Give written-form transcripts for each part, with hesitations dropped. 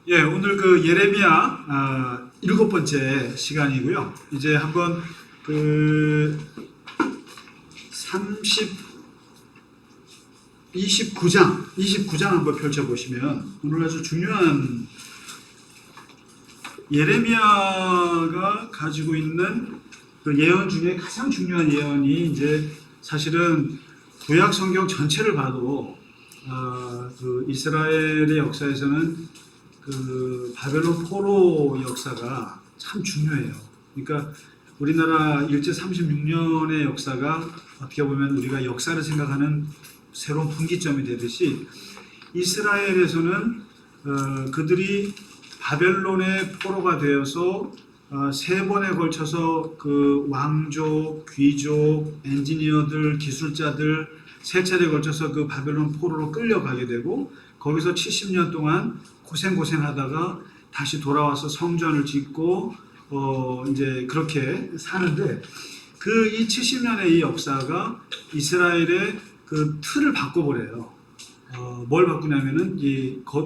예, 오늘 그 예레미야 일곱 번째 시간이고요. 이제 한번 그 29장 한번 펼쳐보시면 오늘 아주 중요한 예레미야가 가지고 있는 그 예언 중에 가장 중요한 예언이 이제 사실은 구약 성경 전체를 봐도 그 이스라엘의 역사에서는 그 바벨론 포로 역사가 참 중요해요. 그러니까 우리나라 일제 36년의 역사가 어떻게 보면 우리가 역사를 생각하는 새로운 분기점이 되듯이 이스라엘에서는 그들이 바벨론의 포로가 되어서 세 번에 걸쳐서 그 왕족, 귀족, 엔지니어들, 기술자들 세 차례에 걸쳐서 그 바벨론 포로로 끌려가게 되고 거기서 70년 동안 고생하다가 다시 돌아와서 성전을 짓고 이제 그렇게 사는데 그 이 70년의 이 역사가 이스라엘의 그 틀을 바꿔버려요. 뭘 바꾸냐면은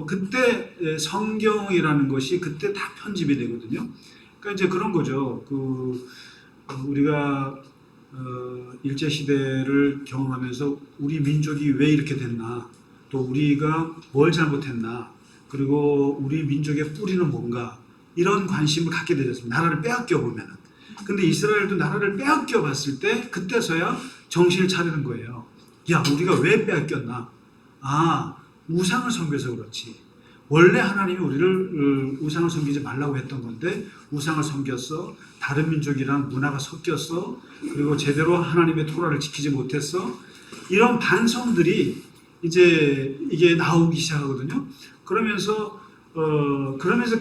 그때 성경이라는 것이 그때 다 편집이 되거든요. 그러니까 이제 그런 거죠. 우리가 일제 시대를 경험하면서 우리 민족이 왜 이렇게 됐나, 또 우리가 뭘 잘못했나, 그리고 우리 민족의 뿌리는 뭔가 이런 관심을 갖게 되었습니다. 나라를 빼앗겨 보면은. 근데 이스라엘도 나라를 빼앗겨 봤을 때 그때서야 정신을 차리는 거예요. 야, 우리가 왜 빼앗겼나? 우상을 섬겨서 그렇지. 원래 하나님이 우리를 우상을 섬기지 말라고 했던 건데 우상을 섬겼어. 다른 민족이랑 문화가 섞였어. 그리고 제대로 하나님의 토라를 지키지 못했어. 이런 반성들이 이제 이게 나오기 시작하거든요. 그러면서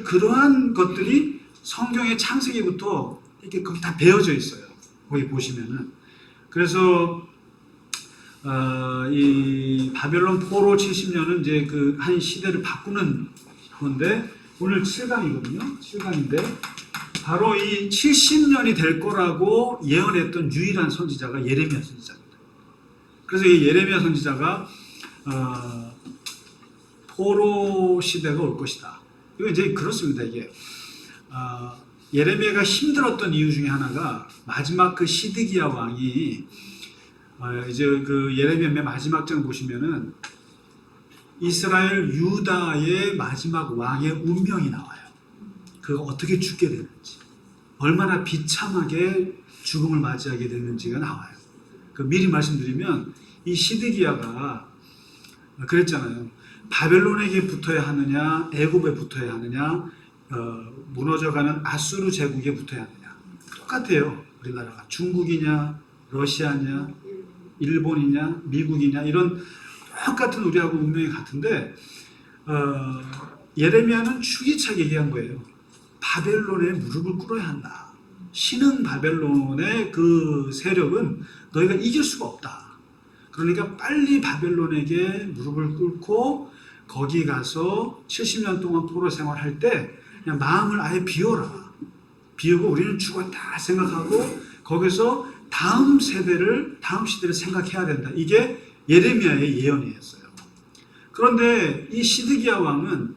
그러한 것들이 성경의 창세기부터 이렇게 거기 다 배어져 있어요. 거기 보시면은. 그래서 이 바벨론 포로 70년은 이제 그 한 시대를 바꾸는 건데 오늘 7강이거든요. 7강인데 바로 이 70년이 될 거라고 예언했던 유일한 선지자가 예레미야 선지자입니다. 그래서 이 예레미야 선지자가 포로 시대가 올 것이다. 이거 이제 그렇습니다. 이게 예레미야가 힘들었던 이유 중에 하나가 마지막 그 시드기야 왕이 이제 그 예레미야 맨 마지막 장 보시면은 이스라엘 유다의 마지막 왕의 운명이 나와요. 그가 어떻게 죽게 되는지, 얼마나 비참하게 죽음을 맞이하게 됐는지가 나와요. 미리 말씀드리면 이 시드기야가 그랬잖아요. 바벨론에게 붙어야 하느냐, 애굽에 붙어야 하느냐, 무너져가는 아수르 제국에 붙어야 하느냐. 똑같아요. 우리나라가 중국이냐, 러시아냐, 일본이냐, 미국이냐 이런 똑같은 우리하고 운명이 같은데 예레미야는 추기차게 얘기한 거예요. 바벨론에 무릎을 꿇어야 한다. 신흥 바벨론의 그 세력은 너희가 이길 수가 없다. 그러니까 빨리 바벨론에게 무릎을 꿇고 거기 가서 70년 동안 포로 생활할 때 그냥 마음을 아예 비워라. 비우고 우리는 죽었다 생각하고 거기서 다음 시대를 생각해야 된다. 이게 예레미야의 예언이었어요. 그런데 이 시드기야 왕은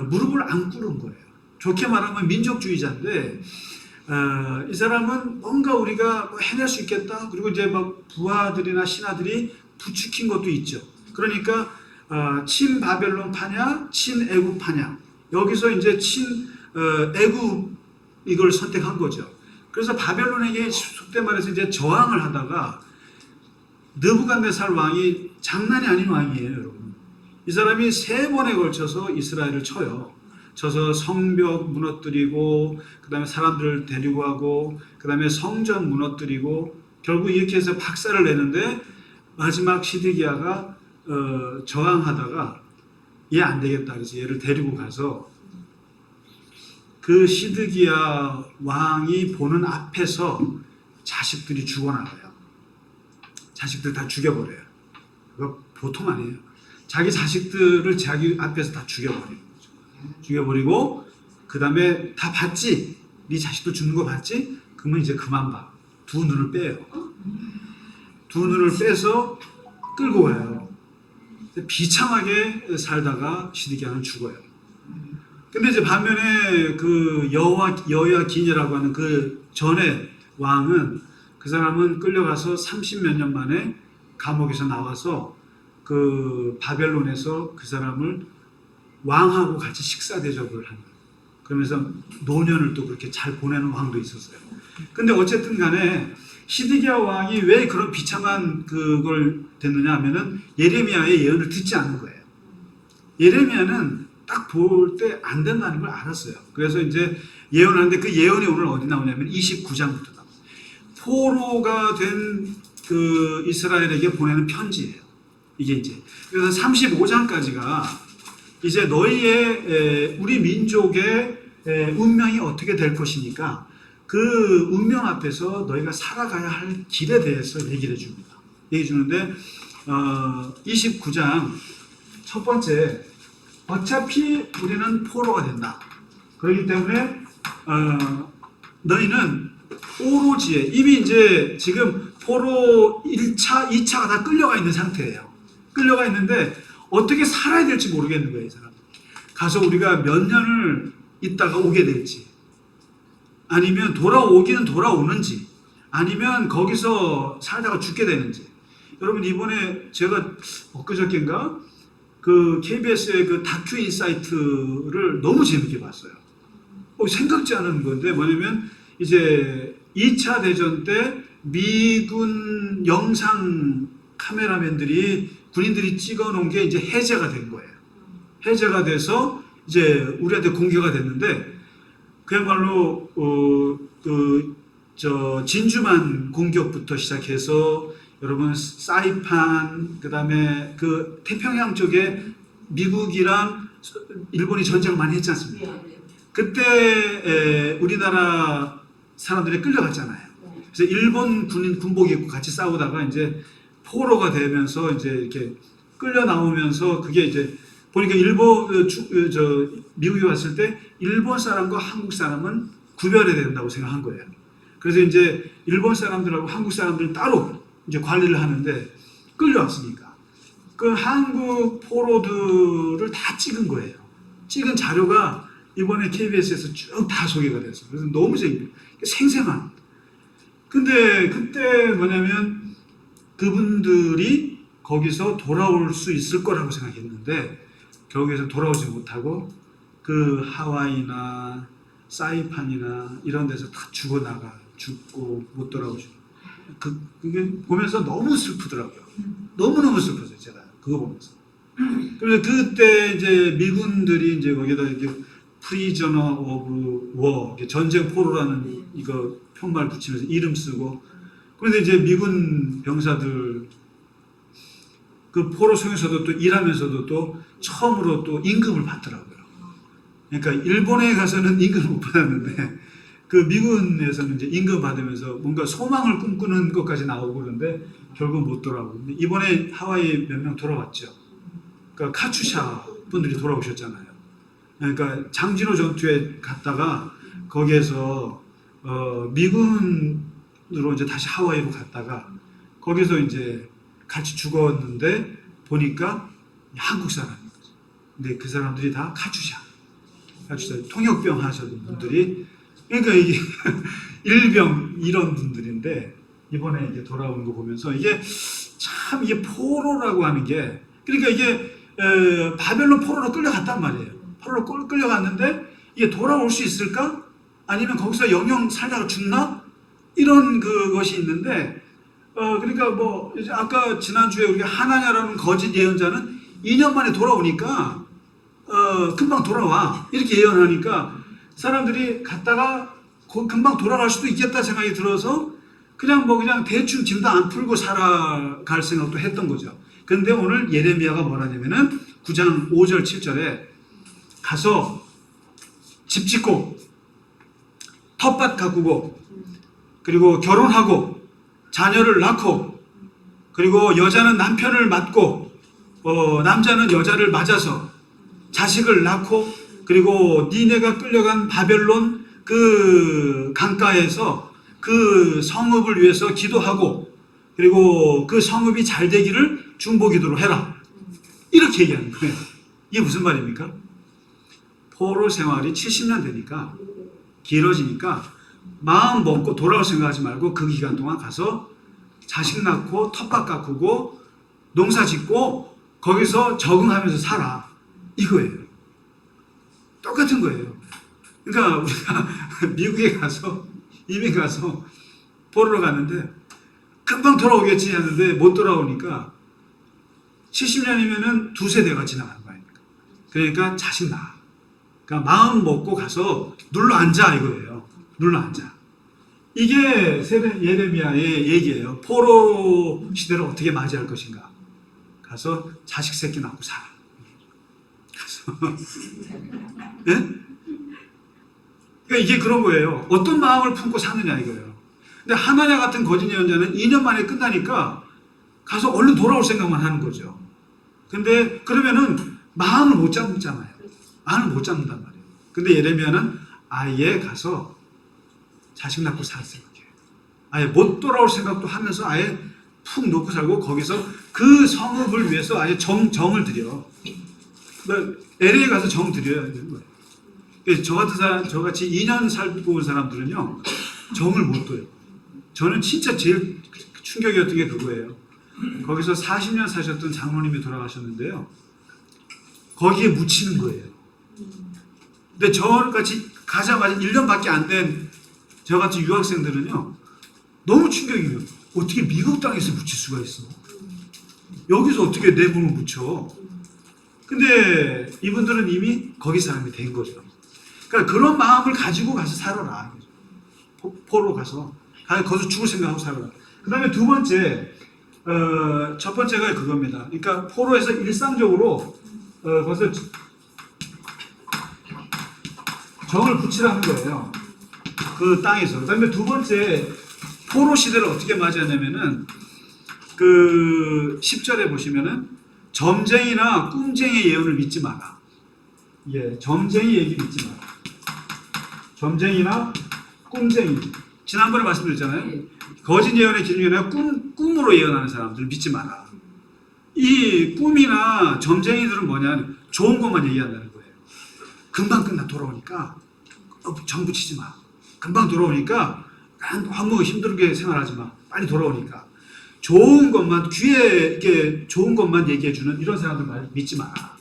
무릎을 안 꿇은 거예요. 좋게 말하면 민족주의자인데 이 사람은 뭔가 우리가 해낼 수 있겠다. 그리고 이제 막 부하들이나 신하들이 부추긴 것도 있죠. 그러니까 친 바벨론 파냐, 친 애굽 파냐. 여기서 이제 친 애굽 이걸 선택한 거죠. 그래서 바벨론에게 속된 말해서 이제 저항을 하다가 느부갓네살 왕이 장난이 아닌 왕이에요, 여러분. 이 사람이 세 번에 걸쳐서 이스라엘을 쳐요. 쳐서 성벽 무너뜨리고, 그 다음에 사람들을 데리고 가고, 그 다음에 성전 무너뜨리고, 결국 이렇게 해서 박살을 내는데 마지막 시드기야가 저항하다가 얘 안 되겠다 그래서 얘를 데리고 가서 그 시드기야 왕이 보는 앞에서 자식들이 죽어나가요. 자식들 다 죽여버려요. 그거 보통 아니에요. 자기 자식들을 자기 앞에서 다 죽여버리는 거죠. 죽여버리고 그 다음에 다 봤지? 네 자식도 죽는 거 봤지? 그러면 이제 그만 봐. 두 눈을 빼요. 두 눈을 빼서 끌고 가요. 비참하게 살다가 시드기야는 죽어요. 근데 이제 반면에 그 여호야긴이라고 하는 그 전에 왕은, 그 사람은 끌려가서 30몇 년 만에 감옥에서 나와서 그 바벨론에서 그 사람을 왕하고 같이 식사 대접을 하는, 그러면서 노년을 또 그렇게 잘 보내는 왕도 있었어요. 근데 어쨌든 간에 시드기야 왕이 왜 그런 비참한 그걸 됐느냐 하면은 예레미야의 예언을 듣지 않은 거예요. 예레미야는 딱 볼 때 안 된다는 걸 알았어요. 그래서 이제 예언하는데 그 예언이 오늘 어디 나오냐면 29장부터 나와요. 포로가 된 그 이스라엘에게 보내는 편지예요. 이게 이제 그래서 35장까지가 이제 너희의 우리 민족의 운명이 어떻게 될 것이니까 그 운명 앞에서 너희가 살아가야 할 길에 대해서 얘기를 해줍니다. 얘기해 주는데 29장 첫 번째, 어차피 우리는 포로가 된다. 그렇기 때문에 너희는 오로지에 이미 이제 지금 포로 1차, 2차가 다 끌려가 있는 상태예요. 끌려가 있는데 어떻게 살아야 될지 모르겠는 거예요, 이 사람. 가서 우리가 몇 년을 있다가 오게 될지, 아니면 돌아오기는 돌아오는지, 아니면 거기서 살다가 죽게 되는지. 여러분, 이번에 제가 엊그저께인가 그 KBS의 그 다큐 인사이트를 너무 재밌게 봤어요. 생각지 않은 건데 뭐냐면 이제 2차 대전 때 미군 영상 카메라맨들이 군인들이 찍어 놓은 게 이제 해제가 된 거예요. 해제가 돼서 이제 우리한테 공개가 됐는데 그야말로 진주만 공격부터 시작해서 여러분 사이판, 그다음에 그 태평양 쪽에 미국이랑 일본이 전쟁을 많이 했지 않습니까? 그때 우리나라 사람들이 끌려갔잖아요. 그래서 일본 군복 입고 같이 싸우다가 이제 포로가 되면서 이제 이렇게 끌려 나오면서 그게 이제 보니까 미국에 왔을 때 일본 사람과 한국 사람은 구별해야 된다고 생각한 거예요. 그래서 이제 일본 사람들하고 한국 사람들은 따로 이제 관리를 하는데 끌려왔으니까 그 한국 포로들을 다 찍은 거예요. 찍은 자료가 이번에 KBS에서 쭉 다 소개가 됐어요. 그래서 너무 생생한. 근데 그때 뭐냐면 그분들이 거기서 돌아올 수 있을 거라고 생각했는데 결국에서 돌아오지 못하고 그 하와이나 사이판이나 이런 데서 다 죽고 못 돌아오죠. 그게 보면서 너무 슬프더라고요. 너무너무 슬펐어요, 제가. 그거 보면서. 그래서 그때 이제 미군들이 이제 거기다 이렇게 프리저너 오브 워, 전쟁 포로라는 이거 편말 붙이면서 이름 쓰고, 그런데 이제 미군 병사들 그 포로 속에서도 또 일하면서도 또 처음으로 또 임금을 받더라고요. 그러니까 일본에 가서는 임금을 못 받았는데 그 미군에서는 이제 임금 받으면서 뭔가 소망을 꿈꾸는 것까지 나오고 그러는데 결국 못 돌아오고. 이번에 하와이 몇 명 돌아왔죠. 그러니까 카츄샤 분들이 돌아오셨잖아요. 그러니까 장진호 전투에 갔다가 거기에서 미군으로 이제 다시 하와이로 갔다가 거기서 이제 같이 죽었는데 보니까 한국 사람인 거죠. 근데 그 사람들이 다 카츄샤 통역병 하셨던 분들이, 그러니까 이게 일병 이런 분들인데 이번에 이제 돌아오는 거 보면서 이게 참 이게 포로라고 하는 게, 그러니까 이게 바벨론 포로로 끌려갔단 말이에요. 포로로 끌려갔는데 이게 돌아올 수 있을까? 아니면 거기서 영영 살다가 죽나? 이런 그것이 있는데 그러니까 뭐 이제 아까 지난주에 우리가 하나냐라는 거짓 예언자는 2년 만에 돌아오니까 금방 돌아와 이렇게 예언하니까 사람들이 갔다가 금방 돌아갈 수도 있겠다 생각이 들어서 그냥 대충 짐도 안 풀고 살아갈 생각도 했던 거죠. 그런데 오늘 예레미야가 뭐라냐면은 9장 5절 7절에 가서 집 짓고 텃밭 가꾸고 그리고 결혼하고 자녀를 낳고 그리고 여자는 남편을 맞고 남자는 여자를 맞아서 자식을 낳고 그리고 니네가 끌려간 바벨론 그 강가에서 그 성읍을 위해서 기도하고 그리고 그 성읍이 잘 되기를 중보기도로 해라. 이렇게 얘기하는 거예요. 이게 무슨 말입니까? 포로 생활이 70년 되니까 길어지니까 마음 먹고 돌아올 생각하지 말고 그 기간 동안 가서 자식 낳고 텃밭 가꾸고 농사 짓고 거기서 적응하면서 살아. 이거예요. 똑같은 거예요. 그러니까 우리가 미국에 가서 이민 가서 포로로 갔는데 금방 돌아오겠지 하는데 못 돌아오니까 70년이면은 두 세대가 지나가는 거 아닙니까? 그러니까 자식 낳아. 그러니까 마음 먹고 가서 눌러 앉아 이거예요. 눌러 앉아. 이게 예레미야의 얘기예요. 포로 시대를 어떻게 맞이할 것인가. 가서 자식 새끼 낳고 살아. 가서 네? 그러니까 이게 그런 거예요. 어떤 마음을 품고 사느냐 이거예요. 근데 하나냐 같은 거짓 예언자는 2년 만에 끝나니까 가서 얼른 돌아올 생각만 하는 거죠. 근데 그러면은 마음을 못 잡잖아요. 마음을 못 잡는단 말이에요. 근데 예레미야는 아예 가서 자식 낳고 살 생각이에요. 아예 못 돌아올 생각도 하면서 아예 푹 놓고 살고 거기서 그 성읍을 위해서 아예 정을 들여. LA 가서 정 들여야 되는 거예요. 저 같은 사람, 저같이 2년 살고 온 사람들은요, 정을 못 둬요. 저는 진짜 제일 충격이었던 게 그거예요. 거기서 40년 사셨던 장로님이 돌아가셨는데요. 거기에 묻히는 거예요. 근데 저같이 가자마자 1년밖에 안 된 저같이 유학생들은요, 너무 충격이에요. 어떻게 미국 땅에서 묻힐 수가 있어? 여기서 어떻게 내 몸을 묻혀? 근데 이분들은 이미 거기 사람이 된 거죠. 그러니까 그런 마음을 가지고 가서 살아라. 포로 가서 거기서 죽을 생각하고 살아라. 그 다음에 두 번째, 첫 번째가 그겁니다. 그러니까 포로에서 일상적으로 거기서 정을 붙이라는 거예요. 그 땅에서. 그 다음에 두 번째, 포로 시대를 어떻게 맞이하냐면은 그 10절에 보시면은 점쟁이나 꿈쟁이의 예언을 믿지 마라. 예, 점쟁이 얘기 믿지 마라. 점쟁이나 꿈쟁이. 지난번에 말씀드렸잖아요. 거짓 예언의 기준이 아니라 꿈으로 예언하는 사람들을 믿지 마라. 이 꿈이나 점쟁이들은 뭐냐? 좋은 것만 얘기한다는 거예요. 금방 끝나 돌아오니까 정 붙이지 마. 금방 돌아오니까 한번 힘들게 생활하지 마. 빨리 돌아오니까. 좋은 것만, 귀에 이렇게 좋은 것만 얘기해주는 이런 사람들 말 믿지 마라.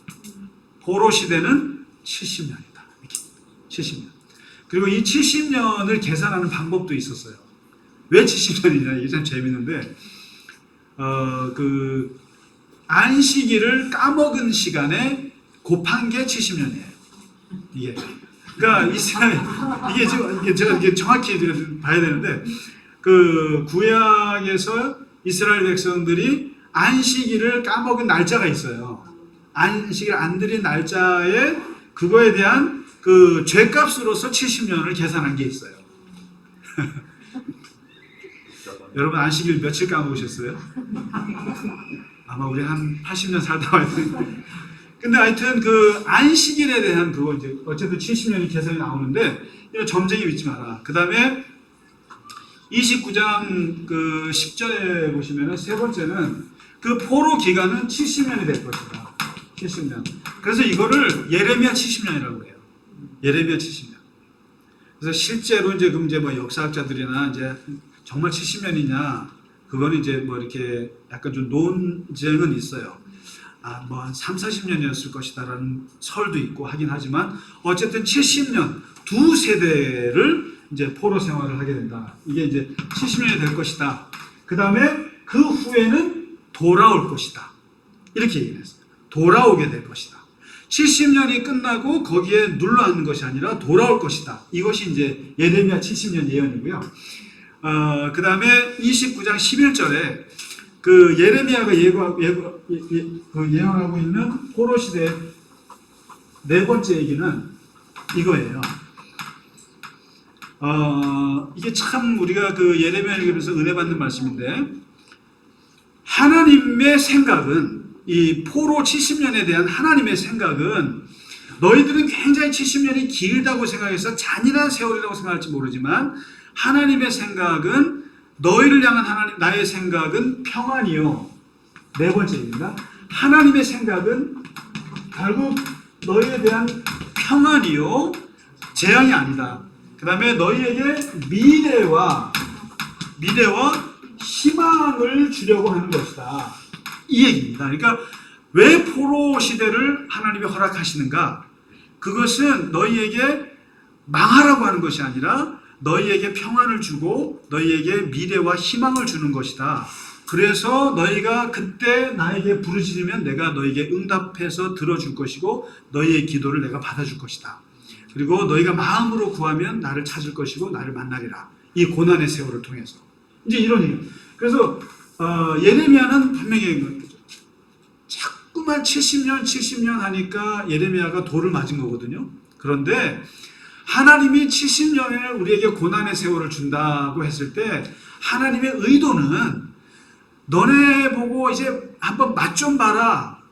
포로 시대는 70년이다. 70년. 그리고 이 70년을 계산하는 방법도 있었어요. 왜 70년이냐? 이게 참 재밌는데, 그, 안식일을 까먹은 시간에 곱한 게 70년이에요. 이게. 그러니까 이게 지금 제가 이게 정확히 봐야 되는데, 그 구약에서 이스라엘 백성들이 안식일을 까먹은 날짜가 있어요. 안식일 안 드린 날짜에 그거에 대한 그 죄값으로서 70년을 계산한 게 있어요. 여러분 안식일 며칠 까먹으셨어요? 아마 우리 한 80년 살다 와야 되는데. 근데 하여튼 그 안식일에 대한 그거 이제 어쨌든 70년이 계산이 나오는데 이거 점쟁이 믿지 마라. 그 다음에 29장 그 10절에 보시면은 세 번째는 그 포로 기간은 70년이 될 것이다. 70년. 그래서 이거를 예레미야 70년이라고 해요. 예레미야 70년. 그래서 실제로 이제 그럼 이제 뭐 역사학자들이나 이제 정말 70년이냐 그거는 이제 뭐 이렇게 약간 좀 논쟁은 있어요. 뭐 한 3, 40년이었을 것이다라는 설도 있고 하긴 하지만 어쨌든 70년 두 세대를 이제 포로 생활을 하게 된다. 이게 이제 70년이 될 것이다. 그 다음에 그 후에는 돌아올 것이다. 이렇게 얘기를 했어요. 돌아오게 될 것이다. 70년이 끝나고 거기에 눌러앉는 것이 아니라 돌아올 것이다. 이것이 이제 예레미야 70년 예언이고요. 그 다음에 29장 11절에 그 예레미야가 예언하고 있는 포로 시대의 네 번째 얘기는 이거예요. 이게 참 우리가 그 예레미야 읽으면서 은혜 받는 말씀인데, 하나님의 생각은 이 포로 70년에 대한 하나님의 생각은 너희들은 굉장히 70년이 길다고 생각해서 잔인한 세월이라고 생각할지 모르지만 하나님의 생각은 너희를 향한 하나님 나의 생각은 평안이요. 네 번째입니다. 하나님의 생각은 결국 너희에 대한 평안이요 재앙이 아니다. 그 다음에 너희에게 미래와 희망을 주려고 하는 것이다. 이 얘기입니다. 그러니까 왜 포로 시대를 하나님이 허락하시는가? 그것은 너희에게 망하라고 하는 것이 아니라 너희에게 평안을 주고 너희에게 미래와 희망을 주는 것이다. 그래서 너희가 그때 나에게 부르짖으면 내가 너희에게 응답해서 들어줄 것이고 너희의 기도를 내가 받아줄 것이다. 그리고 너희가 마음으로 구하면 나를 찾을 것이고 나를 만나리라. 이 고난의 세월을 통해서. 이제 이런 얘기. 그래서 예레미야는 분명히 자꾸만 70년 하니까 예레미야가 돌을 맞은 거거든요. 그런데 하나님이 70년에 우리에게 고난의 세월을 준다고 했을 때 하나님의 의도는 너네 보고 이제 한번 맛 좀 봐라.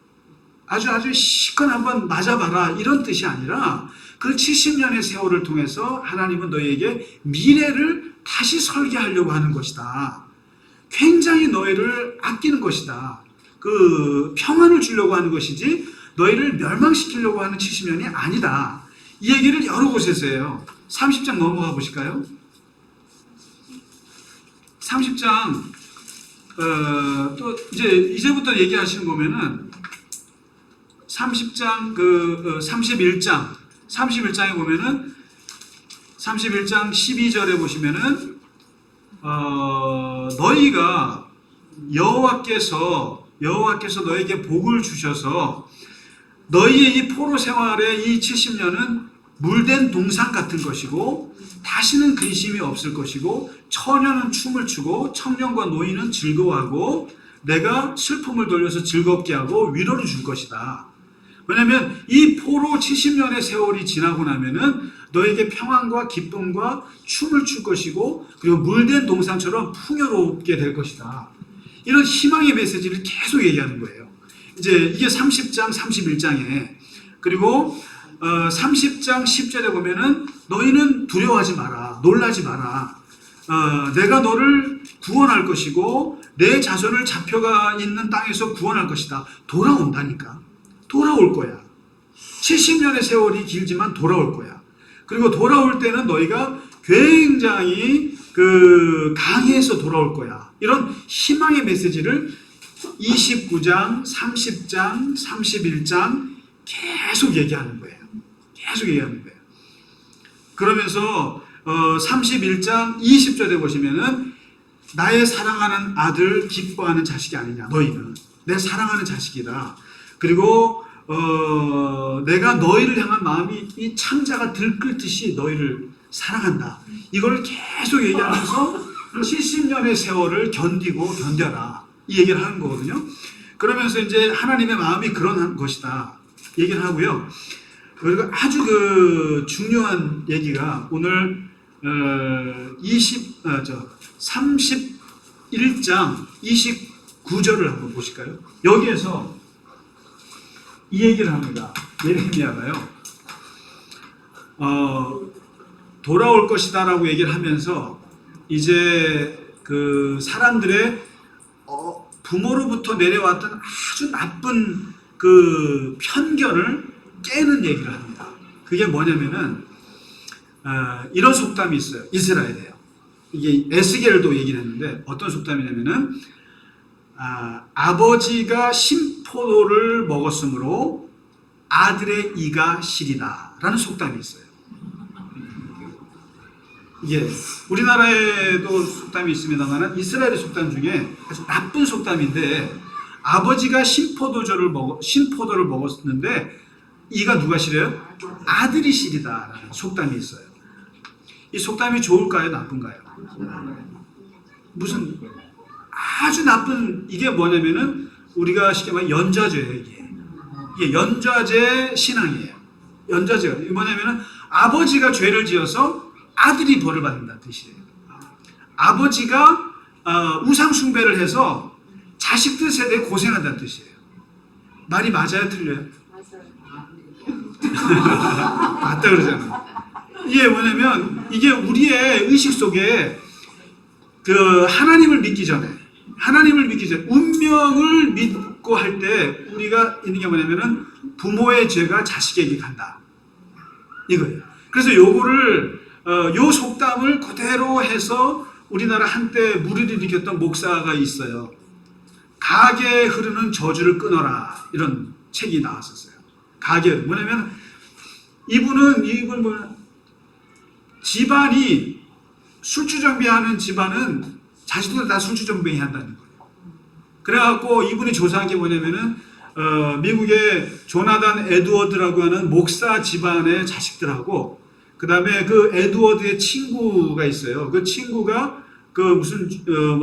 아주 시큰 한번 맞아봐라. 이런 뜻이 아니라 그 70년의 세월을 통해서 하나님은 너희에게 미래를 다시 설계하려고 하는 것이다. 굉장히 너희를 아끼는 것이다. 그 평안을 주려고 하는 것이지 너희를 멸망시키려고 하는 70년이 아니다. 이 얘기를 여러 곳에서 해요. 30장 넘어가 보실까요? 30장 또 이제부터 얘기하시는 보면은 30장 31장에 보면은 31장 12절에 보시면은 너희가 여호와께서 너에게 복을 주셔서 너희의 이 포로 생활의 이 70년은 물된 동상 같은 것이고 다시는 근심이 없을 것이고 처녀는 춤을 추고 청년과 노인은 즐거워하고 내가 슬픔을 돌려서 즐겁게 하고 위로를 줄 것이다. 왜냐하면 이 포로 70년의 세월이 지나고 나면은 너에게 평안과 기쁨과 춤을 출 것이고 그리고 물된 동산처럼 풍요롭게 될 것이다. 이런 희망의 메시지를 계속 얘기하는 거예요. 이제 이게 30장, 31장에 그리고 30장 10절에 보면은 너희는 두려워하지 마라. 놀라지 마라. 내가 너를 구원할 것이고 내 자손을 잡혀가 있는 땅에서 구원할 것이다. 돌아온다니까. 돌아올 거야. 70년의 세월이 길지만 돌아올 거야. 그리고 돌아올 때는 너희가 굉장히 강해서 돌아올 거야. 이런 희망의 메시지를 29장, 30장, 31장 계속 얘기하는 거예요. 계속 얘기하는 거예요. 그러면서 31장 20절에 보시면은 나의 사랑하는 아들 기뻐하는 자식이 아니냐. 너희는 내 사랑하는 자식이다. 그리고 내가 너희를 향한 마음이 이 창자가 들끓듯이 너희를 사랑한다. 이걸 계속 얘기하면서 70년의 세월을 견뎌라. 이 얘기를 하는 거거든요. 그러면서 이제 하나님의 마음이 그런 것이다. 얘기를 하고요. 그리고 아주 중요한 얘기가 오늘 31장 29절을 한번 보실까요? 여기에서 이 얘기를 합니다. 예레미야가요. 돌아올 것이다라고 얘기를 하면서 이제 그 사람들의 부모로부터 내려왔던 아주 나쁜 그 편견을 깨는 얘기를 합니다. 그게 뭐냐면은 이런 속담이 있어요. 이스라엘에요. 이게 에스겔도 얘기를 했는데 어떤 속담이냐면은 아버지가 신포도를 먹었으므로 아들의 이가 시리다 라는 속담이 있어요. 이게 우리나라에도 속담이 있습니다만 이스라엘의 속담 중에 아주 나쁜 속담인데 아버지가 신포도를 먹었는데 이가 누가 시려요? 아들이 시리다 라는 속담이 있어요. 이 속담이 좋을까요? 나쁜가요? 무슨 아주 나쁜 이게 뭐냐면은 우리가 쉽게 말해 연좌제예요. 이게 연좌제 신앙이에요. 연좌제가 뭐냐면은 아버지가 죄를 지어서 아들이 벌을 받는다는 뜻이에요. 아버지가 우상 숭배를 해서 자식들 세대에 고생한다는 뜻이에요. 말이 맞아요? 틀려요? 맞아요. 맞다 그러잖아요. 이게 뭐냐면 이게 우리의 의식 속에 하나님을 믿기 전에 운명을 믿고 할 때 우리가 있는 게 뭐냐면은 부모의 죄가 자식에게 간다. 이거예요. 그래서 요거를 요 속담을 그대로 해서 우리나라 한때 무리를 일으켰던 목사가 있어요. 가게에 흐르는 저주를 끊어라, 이런 책이 나왔었어요. 가게 뭐냐면 이분 뭐냐, 집안이 술주정뱅이하는 집안은 자식들 다 술주정뱅이 한다는 거예요. 그래갖고 이분이 조사한 게 뭐냐면은 미국의 조나단 에드워드라고 하는 목사 집안의 자식들하고 그 다음에 그 에드워드의 친구가 있어요. 그 친구가 그 무슨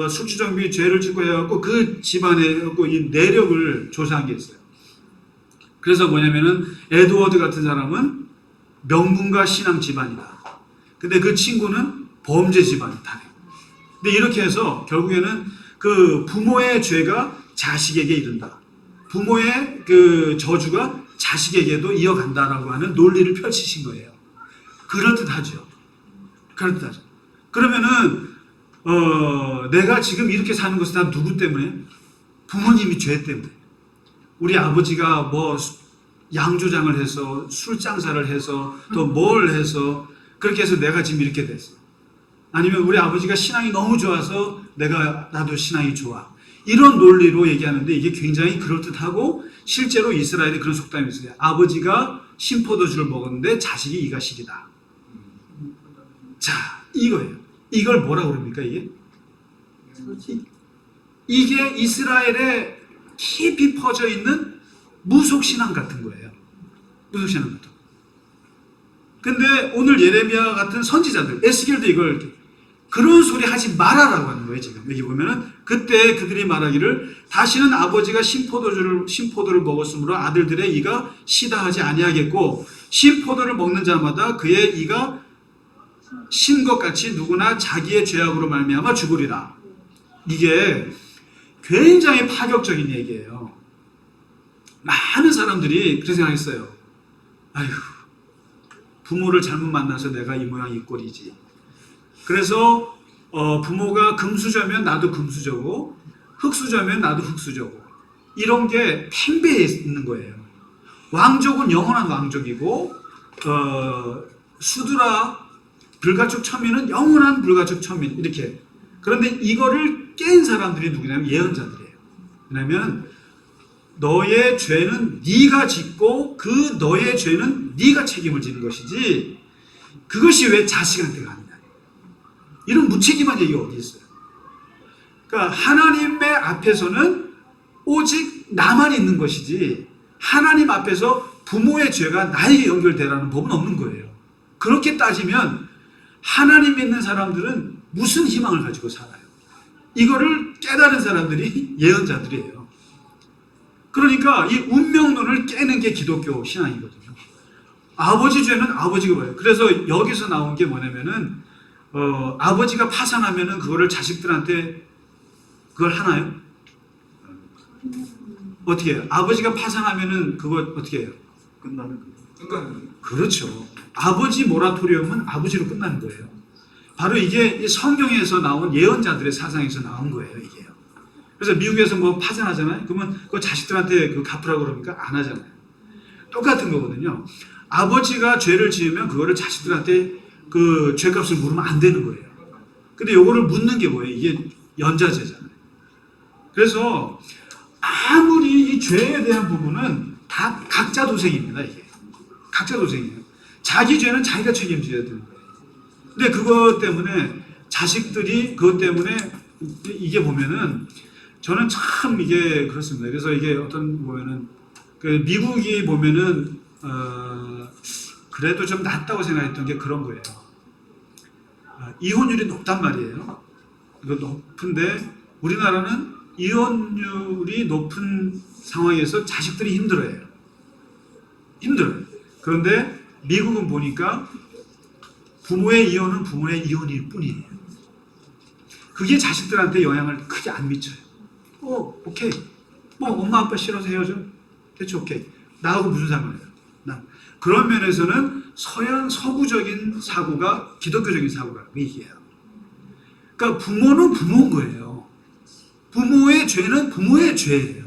술주정뱅이 죄를 짓고 해갖고 그 집안의 이 내력을 조사한 게 있어요. 그래서 뭐냐면은 에드워드 같은 사람은 명문가 신앙 집안이다. 근데 그 친구는 범죄 집안이다. 근데 이렇게 해서 결국에는 그 부모의 죄가 자식에게 이른다. 부모의 그 저주가 자식에게도 이어간다라고 하는 논리를 펼치신 거예요. 그럴듯하죠. 그럴듯하죠. 그러면은 내가 지금 이렇게 사는 것은 다 누구 때문에? 부모님이 죄 때문에. 우리 아버지가 뭐 양조장을 해서 술장사를 해서 또 뭘 해서 그렇게 해서 내가 지금 이렇게 됐어. 아니면 우리 아버지가 신앙이 너무 좋아서 나도 신앙이 좋아. 이런 논리로 얘기하는데 이게 굉장히 그럴듯하고 실제로 이스라엘에 그런 속담이 있어요. 아버지가 신포도주를 먹었는데 자식이 이가식이다. 자, 이거예요. 이걸 뭐라고 그럽니까, 이게? 이게 이스라엘에 깊이 퍼져 있는 무속신앙 같은 거예요. 무속신앙 같은 거. 근데 오늘 예레미야 같은 선지자들, 에스겔도 이걸 그런 소리 하지 말아라고 하는 거예요, 지금. 여기 보면은 그때 그들이 말하기를 다시는 아버지가 신포도를 먹었으므로 아들들의 이가 시다하지 아니하겠고 신포도를 먹는 자마다 그의 이가 신 것 같이 누구나 자기의 죄악으로 말미암아 죽으리라. 이게 굉장히 파격적인 얘기예요. 많은 사람들이 그렇게 생각했어요. 아휴, 부모를 잘못 만나서 내가 이 모양 이 꼴이지. 그래서 부모가 금수저면 나도 금수저고 흙수저면 나도 흙수저고 이런 게 팽배해 있는 거예요. 왕족은 영원한 왕족이고 수두라 불가촉 천민은 영원한 불가촉 천민 이렇게. 그런데 이거를 깬 사람들이 누구냐면 예언자들이에요. 왜냐하면 너의 죄는 네가 짓고 그 너의 죄는 네가 책임을 지는 것이지 그것이 왜 자식한테 가느냐. 이런 무책임한 얘기가 어디 있어요. 그러니까 하나님의 앞에서는 오직 나만 있는 것이지 하나님 앞에서 부모의 죄가 나에게 연결되라는 법은 없는 거예요. 그렇게 따지면 하나님 믿는 사람들은 무슨 희망을 가지고 살아요. 이거를 깨달은 사람들이 예언자들이에요. 그러니까 이 운명론을 깨는 게 기독교 신앙이거든요. 아버지 죄는 아버지가 봐요. 그래서 여기서 나온 게 뭐냐면은 아버지가 파산하면은 그거를 자식들한테 그걸 하나요? 어떻게 해요? 아버지가 파산하면은 그거 어떻게 해요? 끝나는 거예요. 그렇죠. 아버지 모라토리움은 아버지로 끝나는 거예요. 바로 이게 성경에서 나온 예언자들의 사상에서 나온 거예요, 이게요. 그래서 미국에서 뭐 파산하잖아요. 그러면 그 자식들한테 그 갚으라고 그러니까 안 하잖아요. 똑같은 거거든요. 아버지가 죄를 지으면 그거를 자식들한테 그 죄값을 물으면 안 되는 거예요. 근데 요거를 묻는 게 뭐예요? 이게 연자제잖아요. 그래서 아무리 이 죄에 대한 부분은 다 각자 도생입니다, 이게. 각자 도생이에요. 자기 죄는 자기가 책임져야 되는 거예요. 근데 그것 때문에 자식들이 그것 때문에 이게 보면은 저는 참 이게 그렇습니다. 그래서 이게 어떤 보면은 그 미국이 보면은 그래도 좀 낫다고 생각했던 게 그런 거예요. 이혼율이 높단 말이에요. 이거 높은데 우리나라는 이혼율이 높은 상황에서 자식들이 힘들어요. 힘들어요. 그런데 미국은 보니까 부모의 이혼은 부모의 이혼일 뿐이에요. 그게 자식들한테 영향을 크게 안 미쳐요. 오케이. 뭐 엄마 아빠 싫어서 헤어져. 대충 오케이. 나하고 무슨 상관이에요? 그런 면에서는 서구적인 사고가 기독교적인 사고라고 얘기해요. 그러니까 부모는 부모인 거예요. 부모의 죄는 부모의 죄예요.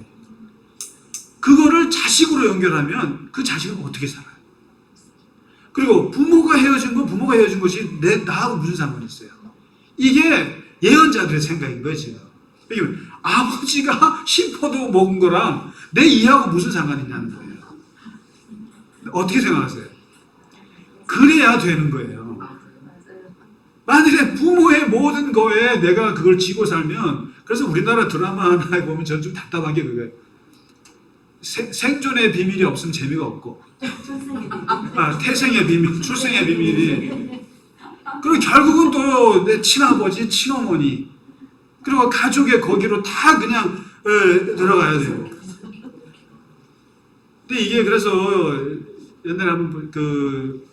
그거를 자식으로 연결하면 그 자식은 어떻게 살아요? 그리고 부모가 헤어진 것이 나하고 무슨 상관이 있어요? 이게 예언자들의 생각인 거예요, 지금. 왜냐면 아버지가 심포도 먹은 거랑 내 이하고 무슨 상관이 있냐는 거예요. 어떻게 생각하세요? 그래야 되는 거예요. 만일에 부모의 모든 거에 내가 그걸 지고 살면, 그래서 우리나라 드라마 하나에 보면 전 좀 답답한 게 그거예요. 생존의 비밀이 없으면 재미가 없고, 태생의 비밀, 출생의 비밀이. 그리고 결국은 또 내 친아버지, 친어머니, 그리고 가족의 거기로 다 그냥 들어가야 되고. 근데 이게 그래서 옛날에 한번 그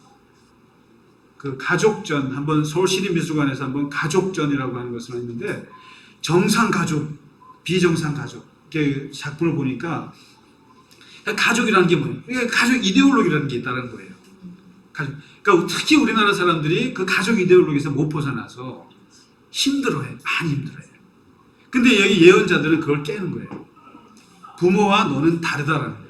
가족전, 한번 서울시립미술관에서 한번 가족전이라고 하는 것을 했는데, 정상 가족, 비정상 가족, 이렇게 작품을 보니까 가족이라는 게 뭐예요? 가족 이데올로기라는 게 있다는 거예요. 그러니까 특히 우리나라 사람들이 그 가족 이데올로기에서 못 벗어나서 힘들어해, 많이 힘들어해요. 근데 여기 예언자들은 그걸 깨는 거예요. 부모와 너는 다르다라는 거예요.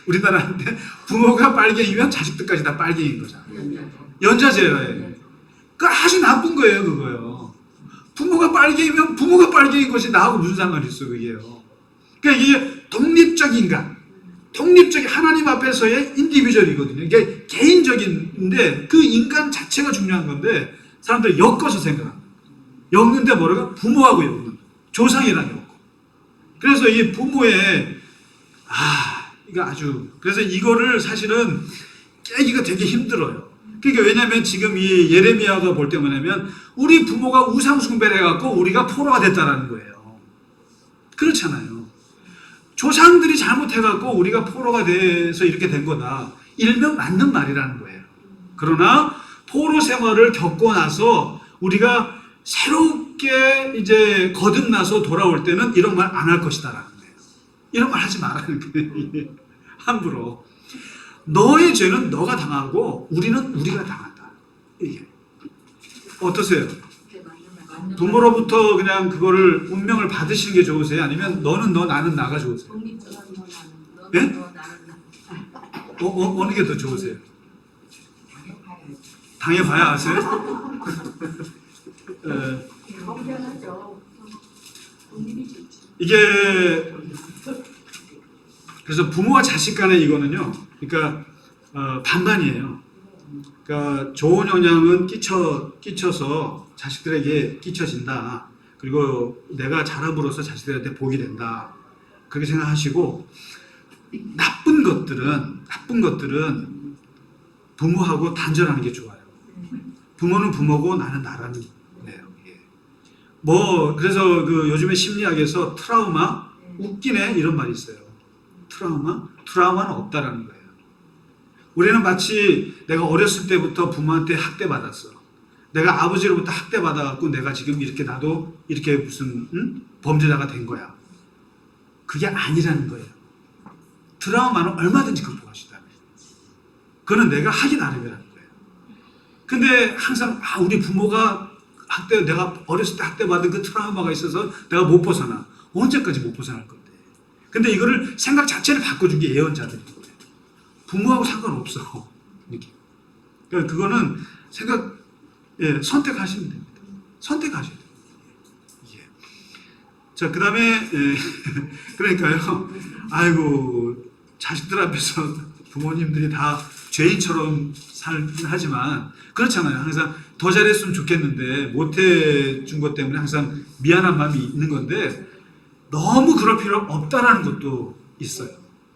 우리나라한테 부모가 빨갱이면 자식들까지 다 빨갱이인 거잖아요. 연좌제예요. 그 아주 나쁜 거예요, 그거요. 부모가 빨갱이면 부모가 빨갱이인 것이 나하고 무슨 상관이 있어, 그게요. 그러니까 이게 독립적 인간, 독립적인 하나님 앞에서의 인디비주얼이거든요. 이게 개인적인데 그 인간 자체가 중요한 건데 사람들이 엮어서 생각합니다. 엮는데 뭐라고? 부모하고 엮는, 조상이랑 엮고. 그래서 이 부모의 이거 아주, 그래서 이거를 사실은 깨기가 되게 힘들어요. 그러니까 왜냐하면 지금 이 예레미야가 볼 때 뭐냐면 우리 부모가 우상숭배를 해갖고 우리가 포로가 됐다라는 거예요. 그렇잖아요. 조상들이 잘못해갖고 우리가 포로가 돼서 이렇게 된 거다. 일명 맞는 말이라는 거예요. 그러나 포로 생활을 겪고 나서 우리가 새롭게 이제 거듭나서 돌아올 때는 이런 말 안 할 것이다라는 거예요. 이런 말 하지 말라는 거예요. 함부로. 너의 죄는 너가 당하고 우리는 우리가 당한다. 이게 어떠세요? 부모로부터 그냥 그거를 운명을 받으시는 게 좋으세요? 아니면 너는 너 나는 나가 좋으세요? 예? 어느 게 더 좋으세요? 당해봐야 아세요? 이게 그래서 부모와 자식 간의 이거는요, 그러니까 반반이에요. 그러니까 좋은 영향은 끼쳐서 자식들에게 끼쳐진다. 그리고 내가 자람으로써 자식들한테 복이 된다. 그렇게 생각하시고, 나쁜 것들은 부모하고 단절하는 게 좋아요. 부모는 부모고 나는 나라는 거예요. 뭐 그래서 그 요즘에 심리학에서 트라우마, 웃기네 이런 말이 있어요. 트라우마는 없다라는 거예요. 우리는 마치 내가 어렸을 때부터 부모한테 학대받았어. 내가 아버지로부터 학대받아갖고 내가 지금 이렇게 나도 이렇게 무슨 범죄자가 된 거야. 그게 아니라는 거예요. 트라우마는 얼마든지 극복할 수 있다는 거예요. 그거는 내가 하기 나름이라는 거예요. 근데 항상 우리 부모가 내가 어렸을 때 학대받은 그 트라우마가 있어서 내가 못 벗어나. 언제까지 못 벗어날 건데. 근데 이거를 생각 자체를 바꿔준 게 예언자들인 거예요. 부모하고 상관없어. 이렇게. 그러니까 그거는 선택하시면 됩니다. 선택하셔야 돼요. 예. 자, 그 다음에, 그러니까요. 아이고, 자식들 앞에서 부모님들이 다 죄인처럼 살긴 하지만, 그렇잖아요. 항상 더 잘했으면 좋겠는데, 못해준 것 때문에 항상 미안한 마음이 있는 건데, 너무 그럴 필요 없다라는 것도 있어요.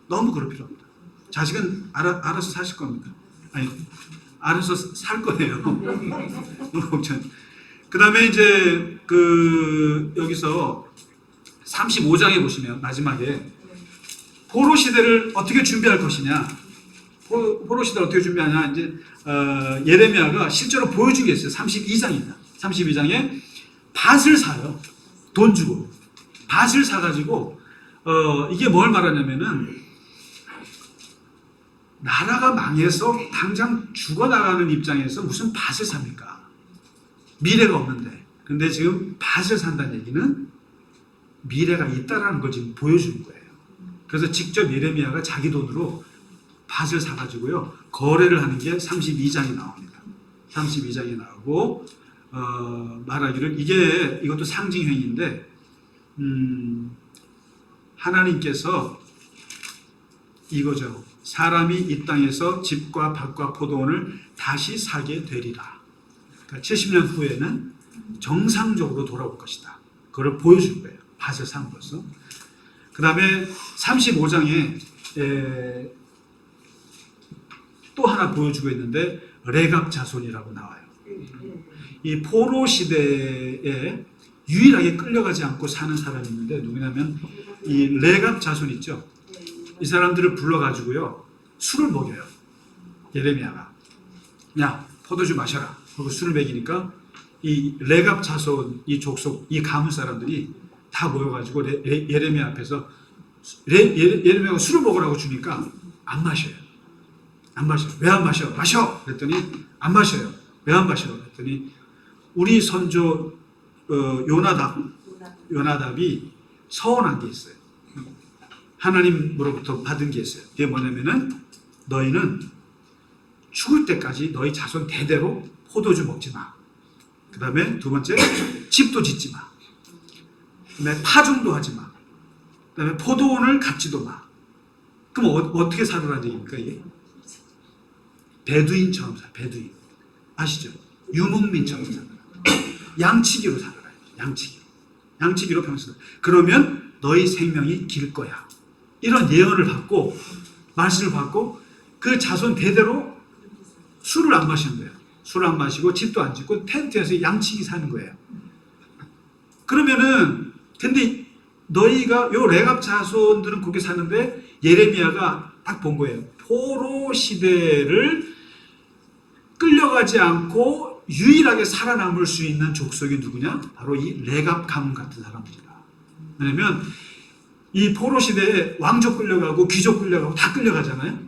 너무 그럴 필요 없다. 자식은 알아서 사실 겁니다. 아니, 알아서 살 거예요. 너무 걱정. 그 다음에 이제 여기서 35장에 보시면 마지막에 포로 시대를 어떻게 준비할 것이냐, 포로 시대를 어떻게 준비하냐, 이제 예레미야가 실제로 보여준 게 있어요. 32장입니다. 32장에 밭을 사요. 돈 주고 밭을 사가지고 이게 뭘 말하냐면은 나라가 망해서 당장 죽어나가는 입장에서 무슨 밭을 삽니까? 미래가 없는데. 근데 지금 밭을 산다는 얘기는 미래가 있다라는 걸 지금 보여주는 거예요. 그래서 직접 예레미야가 자기 돈으로 밭을 사가지고요, 거래를 하는 게 32장이 나옵니다. 32장이 나오고 말하기를 이것도 상징행위인데 하나님께서 이거죠. 사람이 이 땅에서 집과 밭과 포도원을 다시 사게 되리라. 그러니까 70년 후에는 정상적으로 돌아올 것이다. 그걸 보여줄 거예요. 밭을 삼으로써. 그 다음에 35장에 또 하나 보여주고 있는데 레갑 자손이라고 나와요. 이 포로 시대에 유일하게 끌려가지 않고 사는 사람이 있는데 누구냐면 이 레갑 자손 있죠. 이 사람들을 불러가지고요 술을 먹여요. 예레미야가 야 포도주 마셔라 하고 술을 먹이니까 이 레갑 자손 이 족속 이 가문 사람들이 다 모여가지고 예레미야 앞에서 예레미야가 술을 먹으라고 주니까 안 마셔요. 안 마셔. 왜 안 마셔? 마셔. 그랬더니 안 마셔요. 왜 안 마셔? 그랬더니 우리 선조 요나답이 서원한 게 있어요. 하나님으로부터 받은 게 있어요. 그게 뭐냐면은 너희는 죽을 때까지 너희 자손 대대로 포도주 먹지 마. 그 다음에 두 번째 집도 짓지 마. 그 다음에 파종도 하지 마. 그 다음에 포도원을 갖지도 마. 그럼 어떻게 살으라는 얘기입니까 이게? 베두인처럼 살아. 베두인 아시죠? 유목민처럼 살아라. 양치기로 살아라. 양치기로 평생. 그러면 너희 생명이 길 거야. 이런 예언을 받고 말씀을 받고 그 자손 대대로 술을 안 마시는 거예요. 술을 안 마시고 집도 안 짓고 텐트에서 양치기 사는 거예요. 그러면은 근데 너희가 요 레갑 자손들은 그렇게 사는데 예레미야가 딱 본 거예요. 포로 시대를 끌려가지 않고 유일하게 살아남을 수 있는 족속이 누구냐? 바로 이 레갑 가문 같은 사람들이다. 왜냐면 이 포로 시대에 왕족 끌려가고 귀족 끌려가고 다 끌려가잖아요.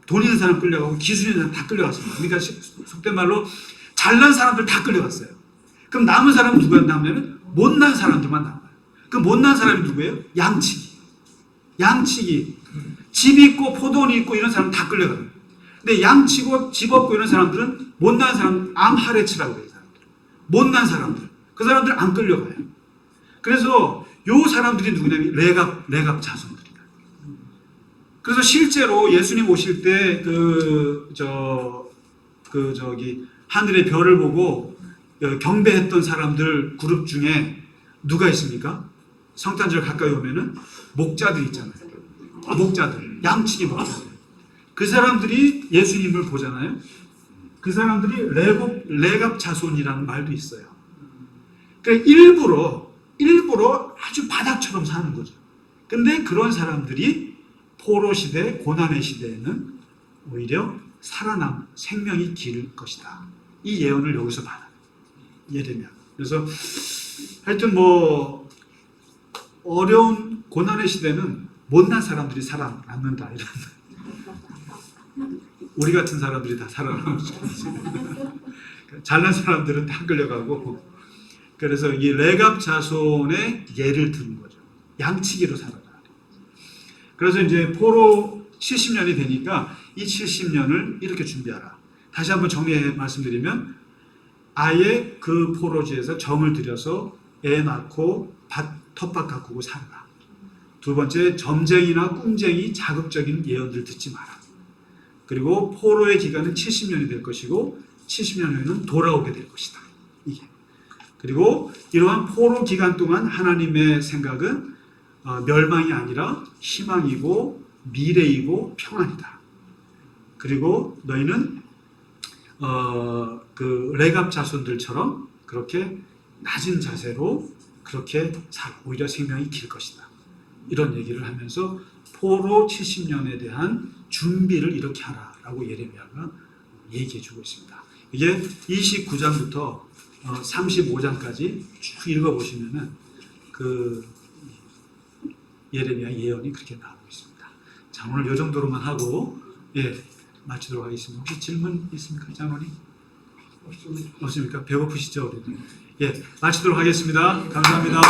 돈 있는 사람 끌려가고 기술 있는 사람 다 끌려갔습니다. 그러니까 속된 말로 잘난 사람들 다 끌려갔어요. 그럼 남은 사람은 누가 남냐면 못난 사람들만 남아요. 그 못난 사람이 누구예요? 양치기. 집 있고 포도원 있고 이런 사람 다 끌려가요. 근데 양치고 집 없고 이런 사람들은 못난 사람, 암하레츠라고 해요. 못난 사람들. 그 사람들 안 끌려가요. 그래서 요 사람들이 누구냐면 레갑 자손들이다. 그래서 실제로 예수님 오실 때 하늘의 별을 보고 경배했던 사람들 그룹 중에 누가 있습니까? 성탄절 가까이 오면은 목자들 있잖아요. 목자들, 양치기 목자들. 그 사람들이 예수님을 보잖아요. 그 사람들이 레갑 자손이라는 말도 있어요. 그러니까 일부러 아주 바닥처럼 사는 거죠. 근데 그런 사람들이 포로 시대, 고난의 시대에는 오히려 생명이 길 것이다. 이 예언을 여기서 받아요. 예레미야. 그래서 하여튼 어려운 고난의 시대는 못난 사람들이 살아남는다. 이런. 우리 같은 사람들이 다 살아남죠. 잘난 사람들은 다 끌려가고. 그래서 이 레갑 자손의 예를 든 거죠. 양치기로 살아라. 그래서 이제 포로 70년이 되니까 이 70년을 이렇게 준비하라. 다시 한번 정리해 말씀드리면 아예 그 포로지에서 정을 들여서 애 낳고 텃밭 가꾸고 살아라. 두 번째, 점쟁이나 꿈쟁이 자극적인 예언들 듣지 마라. 그리고 포로의 기간은 70년이 될 것이고 70년 후에는 돌아오게 될 것이다. 이게. 그리고 이러한 포로 기간 동안 하나님의 생각은 멸망이 아니라 희망이고 미래이고 평안이다. 그리고 너희는 그 레갑 자손들처럼 그렇게 낮은 자세로 그렇게 오히려 생명이 길 것이다. 이런 얘기를 하면서 포로 70년에 대한 준비를 이렇게 하라라고 예레미야가 얘기해 주고 있습니다. 이게 29장부터 35장까지 쭉 읽어보시면은 그 예레미야 예언이 그렇게 나오고 있습니다. 자, 오늘 이 정도로만 하고 마치도록 하겠습니다. 혹시 질문 있습니까, 장로님? 없습니까? 배고프시죠, 우리도? 마치도록 하겠습니다. 감사합니다.